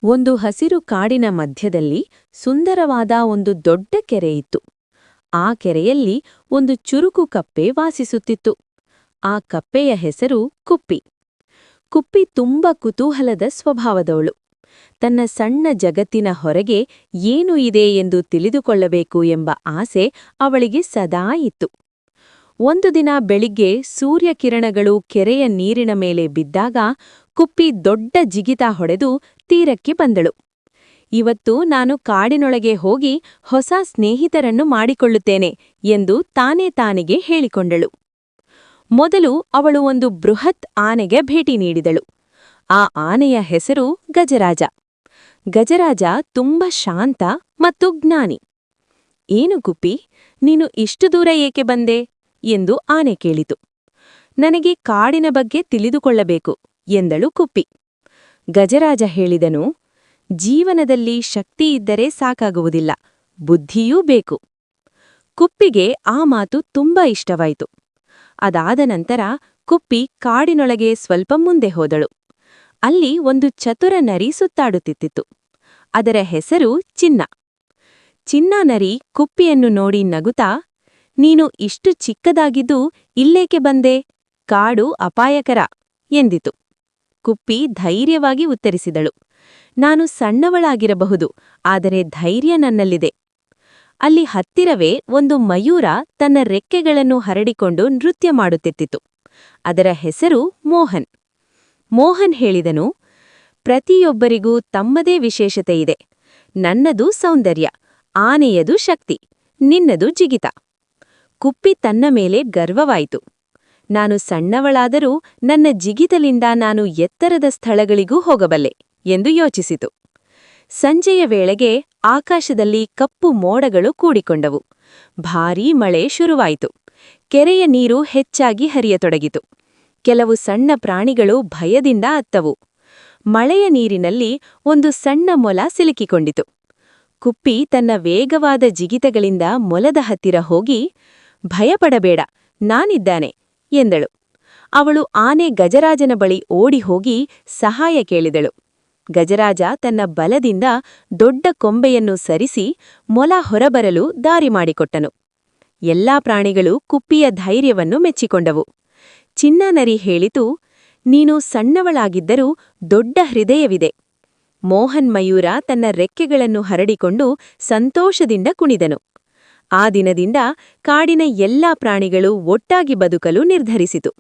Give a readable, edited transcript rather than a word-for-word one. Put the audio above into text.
ಒಂದು ಹಸಿರು ಕಾಡಿನ ಮಧ್ಯದಲ್ಲಿ ಸುಂದರವಾದ ಒಂದು ದೊಡ್ಡ ಕೆರೆಯಿತ್ತು. ಆ ಕೆರೆಯಲ್ಲಿ ಒಂದು ಚುರುಕು ಕಪ್ಪೆ ವಾಸಿಸುತ್ತಿತ್ತು. ಆ ಕಪ್ಪೆಯ ಹೆಸರು ಕುಪ್ಪಿ. ಕುಪ್ಪಿ ತುಂಬ ಕುತೂಹಲದ ಸ್ವಭಾವದವಳು. ತನ್ನ ಸಣ್ಣ ಜಗತ್ತಿನ ಹೊರಗೆ ಏನು ಇದೆ ಎಂದು ತಿಳಿದುಕೊಳ್ಳಬೇಕು ಎಂಬ ಆಸೆ ಅವಳಿಗೆ ಸದಾ ಇತ್ತು. ಒಂದು ದಿನ ಬೆಳಿಗ್ಗೆ ಸೂರ್ಯಕಿರಣಗಳು ಕೆರೆಯ ನೀರಿನ ಮೇಲೆ ಬಿದ್ದಾಗ ಕುಪ್ಪಿ ದೊಡ್ಡ ಜಿಗಿತ ಹೊಡೆದು ತೀರಕ್ಕೆ ಬಂದಳು. ಇವತ್ತು ನಾನು ಕಾಡಿನೊಳಗೆ ಹೋಗಿ ಹೊಸ ಸ್ನೇಹಿತರನ್ನು ಮಾಡಿಕೊಳ್ಳುತ್ತೇನೆ ಎಂದು ತಾನೇ ತಾನಿಗೆ ಹೇಳಿಕೊಂಡಳು. ಮೊದಲು ಅವಳು ಒಂದು ಬೃಹತ್ ಆನೆಗೆ ಭೇಟಿ ನೀಡಿದಳು. ಆ ಆನೆಯ ಹೆಸರು ಗಜರಾಜ. ಗಜರಾಜ ತುಂಬ ಶಾಂತ ಮತ್ತು ಜ್ಞಾನಿ. ಏನು ಕುಪ್ಪಿ, ನೀನು ಇಷ್ಟು ದೂರ ಏಕೆ ಬಂದೆ ಎಂದು ಆನೆ ಕೇಳಿತು. ನನಗೆ ಕಾಡಿನ ಬಗ್ಗೆ ತಿಳಿದುಕೊಳ್ಳಬೇಕು ಎಂದಳು ಕುಪ್ಪಿ. ಗಜರಾಜ ಹೇಳಿದನು, ಜೀವನದಲ್ಲಿ ಶಕ್ತಿಯಿದ್ದರೆ ಸಾಕಾಗುವುದಿಲ್ಲ, ಬುದ್ಧಿಯೂ ಬೇಕು. ಕುಪ್ಪಿಗೆ ಆ ಮಾತು ತುಂಬಾ ಇಷ್ಟವಾಯಿತು. ಅದಾದ ನಂತರ ಕುಪ್ಪಿ ಕಾಡಿನೊಳಗೆ ಸ್ವಲ್ಪ ಮುಂದೆ ಹೋದಳು. ಅಲ್ಲಿ ಒಂದು ಚತುರ ನರಿ ಸುತ್ತಾಡುತ್ತಿತ್ತು. ಅದರ ಹೆಸರು ಚಿನ್ನ. ಚಿನ್ನ ನರಿ ಕುಪ್ಪಿಯನ್ನು ನೋಡಿ ನಗುತ್ತಾ, ನೀನು ಇಷ್ಟು ಚಿಕ್ಕದಾಗಿದ್ದು ಇಲ್ಲೇಕೆ ಬಂದೆ? ಕಾಡು ಅಪಾಯಕರ ಎಂದಿತು. ಕುಪ್ಪಿ ಧೈರ್ಯವಾಗಿ ಉತ್ತರಿಸಿದಳು, ನಾನು ಸಣ್ಣವಳಾಗಿರಬಹುದು, ಆದರೆ ಧೈರ್ಯ ನನ್ನಲ್ಲಿದೆ. ಅಲ್ಲಿ ಹತ್ತಿರವೇ ಒಂದು ಮಯೂರ ತನ್ನ ರೆಕ್ಕೆಗಳನ್ನು ಹರಡಿಕೊಂಡು ನೃತ್ಯ ಮಾಡುತ್ತಿತ್ತು. ಅದರ ಹೆಸರು ಮೋಹನ್. ಮೋಹನ್ ಹೇಳಿದನು, ಪ್ರತಿಯೊಬ್ಬರಿಗೂ ತಮ್ಮದೇ ವಿಶೇಷತೆಯಿದೆ. ನನ್ನದು ಸೌಂದರ್ಯ, ಆನೆಯದು ಶಕ್ತಿ, ನಿನ್ನದು ಜಿಗಿತ. ಕುಪ್ಪಿ ತನ್ನ ಮೇಲೆ ಗರ್ವವಾಯಿತು. ನಾನು ಸಣ್ಣವಳಾದರೂ ನನ್ನ ಜಿಗಿತಲಿಂದ ನಾನು ಎತ್ತರದ ಸ್ಥಳಗಳಿಗೂ ಹೋಗಬಲ್ಲೆ ಎಂದು ಯೋಚಿಸಿತು. ಸಂಜೆಯ ವೇಳೆಗೆ ಆಕಾಶದಲ್ಲಿ ಕಪ್ಪು ಮೋಡಗಳು ಕೂಡಿಕೊಂಡವು. ಭಾರೀ ಮಳೆ ಶುರುವಾಯಿತು. ಕೆರೆಯ ನೀರು ಹೆಚ್ಚಾಗಿ ಹರಿಯತೊಡಗಿತು. ಕೆಲವು ಸಣ್ಣ ಪ್ರಾಣಿಗಳು ಭಯದಿಂದ ಅತ್ತವು. ಮಳೆಯ ನೀರಿನಲ್ಲಿ ಒಂದು ಸಣ್ಣ ಮೊಲ ಸಿಲುಕಿಕೊಂಡಿತು. ಕುಪ್ಪಿ ತನ್ನ ವೇಗವಾದ ಜಿಗಿತಗಳಿಂದ ಮೊಲದ ಹತ್ತಿರ ಹೋಗಿ, ಭಯಪಡಬೇಡ, ನಾನಿದ್ದಾನೆ ಎಂದಳು. ಅವಳು ಆನೆ ಗಜರಾಜನ ಬಳಿ ಓಡಿಹೋಗಿ ಸಹಾಯ ಕೇಳಿದಳು. ಗಜರಾಜ ತನ್ನ ಬಲದಿಂದ ದೊಡ್ಡ ಕೊಂಬೆಯನ್ನು ಸರಿಸಿ ಮೊಲ ಹೊರಬರಲು ದಾರಿ ಮಾಡಿಕೊಟ್ಟನು. ಎಲ್ಲಾ ಪ್ರಾಣಿಗಳು ಕುಪ್ಪಿಯ ಧೈರ್ಯವನ್ನು ಮೆಚ್ಚಿಕೊಂಡವು. ಚಿನ್ನ ನರಿ ಹೇಳಿತು, ನೀನು ಸಣ್ಣವಳಾಗಿದ್ದರೂ ದೊಡ್ಡ ಹೃದಯವಿದೆ. ಮೋಹನ್ ಮಯೂರ ತನ್ನ ರೆಕ್ಕೆಗಳನ್ನು ಹರಡಿಕೊಂಡು ಸಂತೋಷದಿಂದ ಕುಣಿದನು. ಆ ದಿನದಿಂದ ಕಾಡಿನ ಎಲ್ಲಾ ಪ್ರಾಣಿಗಳು ಒಟ್ಟಾಗಿ ಬದುಕಲು ನಿರ್ಧರಿಸಿತು.